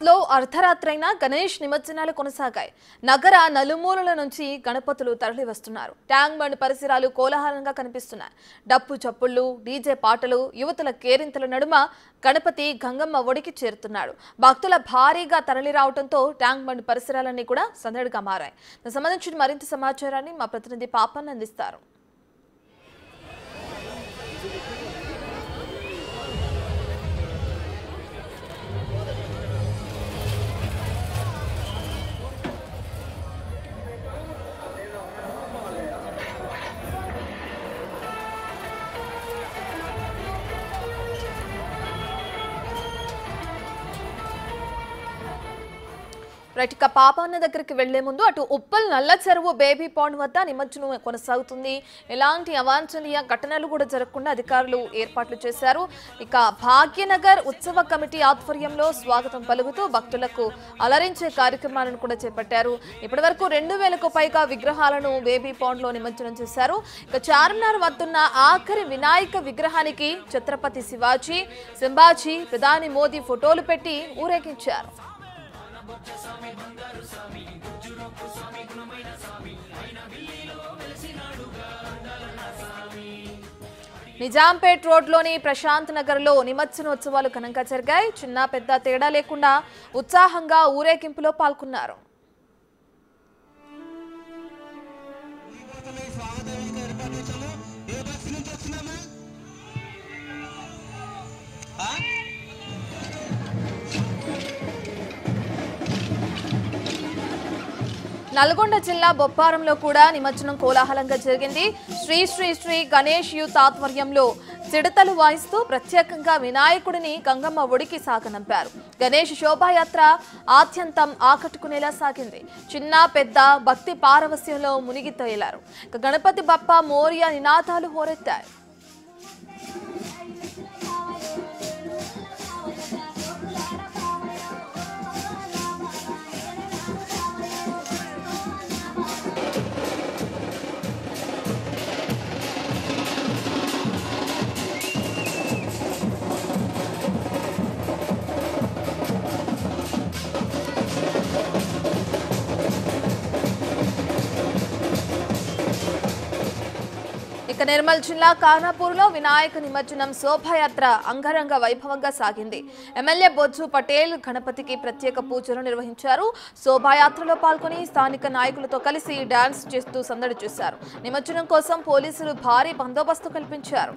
హైదరాబాద్లో అర్ధరాత్రైన గణేష్ నిమజ్జనాలు కొనసాగాయి. నగర నలుమూలల నుంచి గణపతులు తరలి వస్తున్నారు. ట్యాంక్ బండ్ పరిసరాలు కోలాహలంగా కనిపిస్తున్నాయి. డప్పు చప్పుళ్లు, డీజే పాటలు, యువతుల కేరింతల నడుమ గణపతి గంగమ్మ ఒడికి చేరుతున్నాడు. భక్తుల భారీగా తరలి రావడంతో ట్యాంక్ బండ్ పరిసరాలన్నీ కూడా సందడిగా మారాయి. దీనికి సంబంధించిన మరింత సమాచారాన్ని మా ప్రతినిధి పాపన్ అందిస్తారు. ఇక పాపన్న దగ్గరికి వెళ్లే ముందు అటు ఉప్పల్ నల్ల చెరువు బేబీ పాండ్ వద్ద నిమజ్జనం కొనసాగుతుంది. ఎలాంటి అవాంఛనీయ ఘటనలు కూడా జరగకుండా అధికారులు ఏర్పాట్లు చేశారు. ఇక భాగ్యనగర్ ఉత్సవ కమిటీ ఆధ్వర్యంలో స్వాగతం పలుకుతూ భక్తులకు అలరించే కార్యక్రమాలను కూడా చేపట్టారు. ఇప్పటి వరకు 2000కు పైగా విగ్రహాలను బేబీ పాండ్ లో నిమజ్జనం చేశారు. ఇక చార్మినార్ వద్దున్న ఆఖరి వినాయక విగ్రహానికి ఛత్రపతి శివాజీ, సంభాజీ, ప్రధాని మోదీ ఫోటోలు పెట్టి ఊరేగించారు. నిజాంపేట్ రోడ్లోని ప్రశాంత్ నగర్లో నిమజ్జనోత్సవాలు ఘనంగా జరిగాయి. చిన్న పెద్ద తేడా లేకుండా ఉత్సాహంగా ఊరేగింపులో పాల్గొన్నారు. నల్గొండ జిల్లా బొప్పారంలో కూడా నిమజ్జనం కోలాహలంగా జరిగింది. శ్రీ శ్రీ శ్రీ గణేష్ యూత్ ఆధ్వర్యంలో సిడతలు వాయిస్తూ ప్రత్యేకంగా వినాయకుడిని గంగమ్మ ఒడికి సాగనంపారు. గణేష్ శోభాయాత్ర ఆద్యంతం ఆకట్టుకునేలా సాగింది. చిన్న పెద్ద భక్తి పారవస్యంలో మునిగి తేలారు. గణపతి బప్ప మోరియా నినాదాలు హోరెత్తాయి. ఇక నిర్మల్ జిల్లా ఖానాపూర్లో వినాయక నిమజ్జనం శోభాయాత్ర అంగరంగ వైభవంగా సాగింది. ఎమ్మెల్యే బొజ్జు పటేల్ గణపతికి ప్రత్యేక పూజలు నిర్వహించారు. శోభాయాత్రలో పాల్గొని స్థానిక నాయకులతో కలిసి డాన్స్ చేస్తూ సందడి చేశారు. నిమజ్జనం కోసం పోలీసులు భారీ బందోబస్తు కల్పించారు.